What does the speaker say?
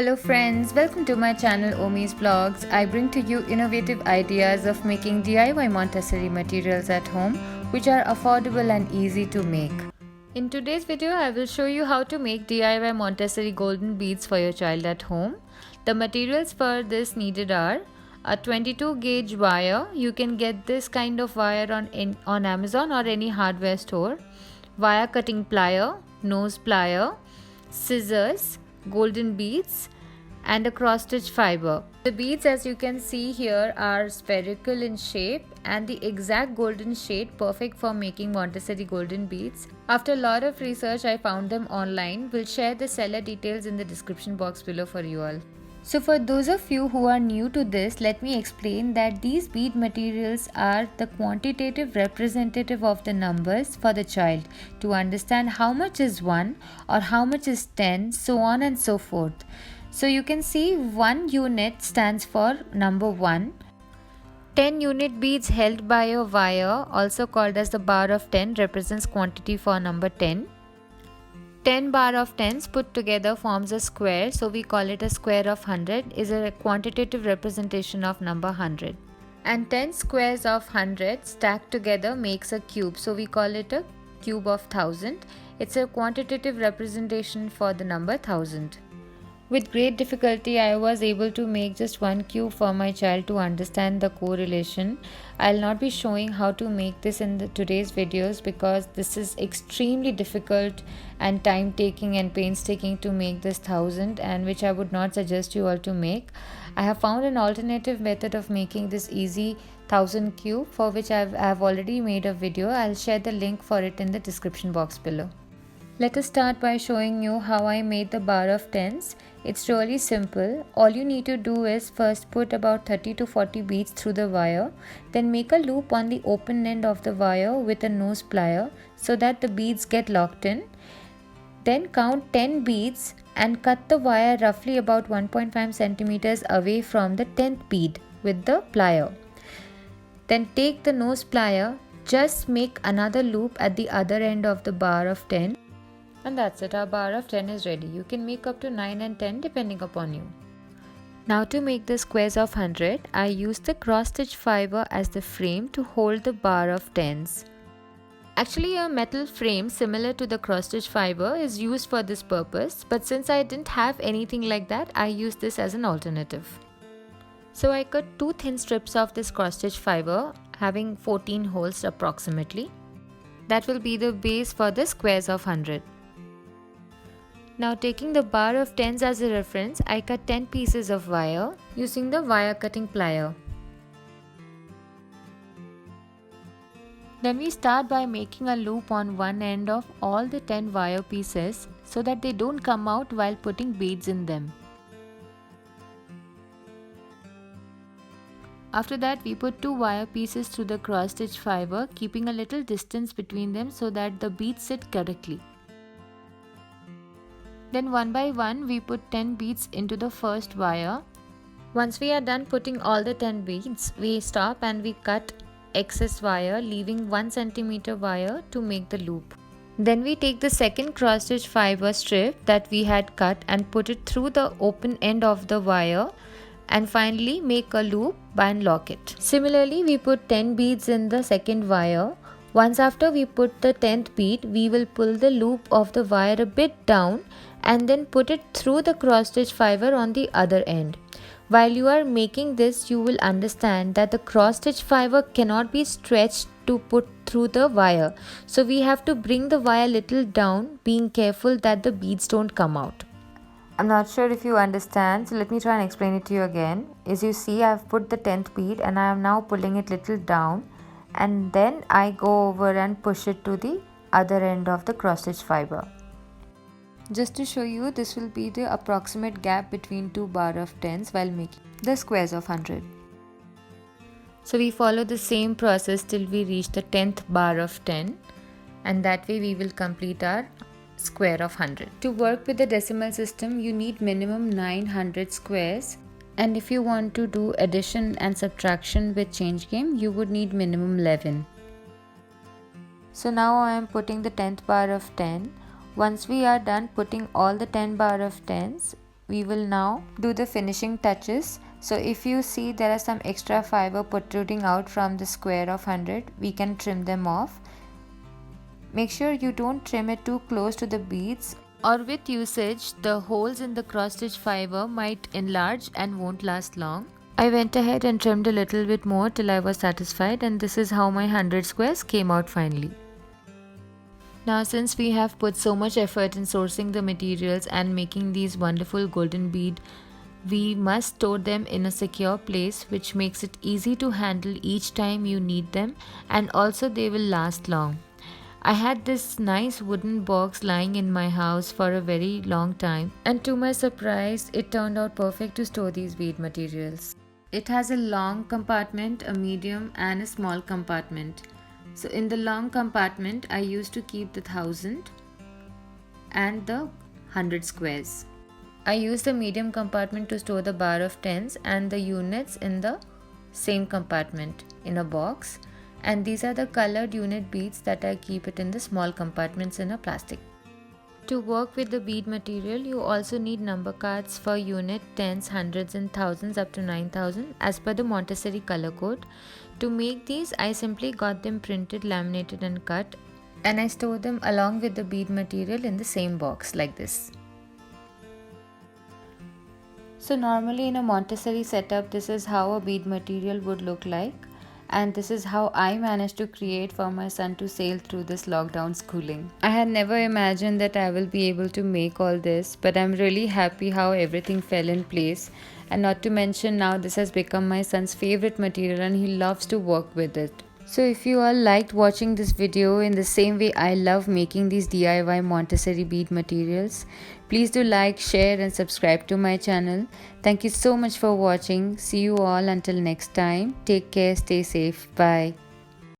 Hello friends, welcome to my channel Omi's Vlogs. I bring to you innovative ideas of making DIY Montessori materials at home which are affordable and easy to make. In today's video, I will show you how to make DIY Montessori golden beads for your child at home. The materials for this needed are a 22 gauge wire. You can get this kind of wire on Amazon or any hardware store. Wire cutting plier, nose plier, scissors, golden beads and a cross stitch fiber. The beads, as you can see here, are spherical in shape and the exact golden shade, perfect for making Montessori golden beads. After a lot of research, I found them online. We'll share the seller details in the description box below for you all. So for those of you who are new to this, let me explain that these bead materials are the quantitative representative of the numbers for the child to understand how much is 1 or how much is 10, so on and so forth. So you can see 1 unit stands for number 1. 10 unit beads held by a wire, also called as the bar of 10, represents quantity for number 10. 10 bar of 10s put together forms a square, so we call it a square of 100, is a quantitative representation of number 100. And 10 squares of 100 stacked together makes a cube, so we call it a cube of 1000. It's a quantitative representation for the number 1000. With great difficulty, I was able to make just one cube for my child to understand the correlation. I'll not be showing how to make this in today's videos because this is extremely difficult and time taking and painstaking to make this 1000, and which I would not suggest you all to make. I have found an alternative method of making this easy 1000 cube, for which I've already made a video. I'll share the link for it in the description box below. Let us start by showing you how I made the bar of 10s. It's really simple. All you need to do is first put about 30 to 40 beads through the wire, then make a loop on the open end of the wire with a nose plier so that the beads get locked in. Then count 10 beads and cut the wire roughly about 1.5 centimeters away from the 10th bead with the plier. Then take the nose plier, just make another loop at the other end of the bar of 10. And that's it, our bar of 10 is ready. You can make up to 9 and 10 depending upon you. Now to make the squares of 100, I used the cross stitch fiber as the frame to hold the bar of 10s. Actually, a metal frame similar to the cross stitch fiber is used for this purpose, but since I didn't have anything like that, I used this as an alternative. So I cut 2 thin strips of this cross stitch fiber having 14 holes approximately. That will be the base for the squares of 100. Now taking the bar of 10s as a reference, I cut 10 pieces of wire using the wire cutting plier. Then we start by making a loop on one end of all the 10 wire pieces so that they don't come out while putting beads in them. After that, we put 2 wire pieces through the cross stitch fiber, keeping a little distance between them so that the beads sit correctly. Then one by one we put 10 beads into the first wire. Once we are done putting all the 10 beads, we stop and we cut excess wire, leaving 1 centimeter wire to make the loop. Then we take the second cross stitch fiber strip that we had cut and put it through the open end of the wire, and finally make a loop and lock it. Similarly, we put 10 beads in the second wire. Once after we put the 10th bead, we will pull the loop of the wire a bit down and then put it through the cross stitch fiber on the other end. While you are making this, you will understand that the cross stitch fiber cannot be stretched to put through the wire. So we have to bring the wire little down, being careful that the beads don't come out. I'm not sure if you understand, so let me try and explain it to you again. As you see, I've put the 10th bead and I am now pulling it little down, and then I go over and push it to the other end of the cross stitch fiber. Just to show you, this will be the approximate gap between 2 bar of 10s while making the squares of 100. So we follow the same process till we reach the 10th bar of 10, and that way we will complete our square of 100. To work with the decimal system, you need minimum 900 squares, and if you want to do addition and subtraction with change game, you would need minimum 11. So now I am putting the 10th bar of 10. Once we are done putting all the 10 bar of 10s, we will now do the finishing touches. So if you see there are some extra fiber protruding out from the square of 100, we can trim them off. Make sure you don't trim it too close to the beads, or with usage the holes in the cross stitch fiber might enlarge and won't last long. I went ahead and trimmed a little bit more till I was satisfied, and this is how my 100 squares came out finally. Now since we have put so much effort in sourcing the materials and making these wonderful golden bead, we must store them in a secure place which makes it easy to handle each time you need them, and also they will last long. I had this nice wooden box lying in my house for a very long time, and to my surprise it turned out perfect to store these bead materials. It has a long compartment, a medium and a small compartment. So in the long compartment I used to keep the 1000 and the 100 squares. I use the medium compartment to store the bar of tens and the units in the same compartment in a box, and these are the colored unit beads that I keep it in the small compartments in a plastic. To work with the bead material, you also need number cards for unit, tens, hundreds and thousands up to 9000 as per the Montessori color code. To make these, I simply got them printed, laminated and cut, and I store them along with the bead material in the same box like this. So normally in a Montessori setup, this is how a bead material would look like, and this is how I managed to create for my son to sail through this lockdown schooling. I had never imagined that I will be able to make all this, but I'm really happy how everything fell in place, and not to mention now this has become my son's favorite material and he loves to work with it. So if you all liked watching this video in the same way I love making these DIY Montessori bead materials, please do like, share and subscribe to my channel. Thank you so much for watching. See you all until next time. Take care, stay safe. Bye.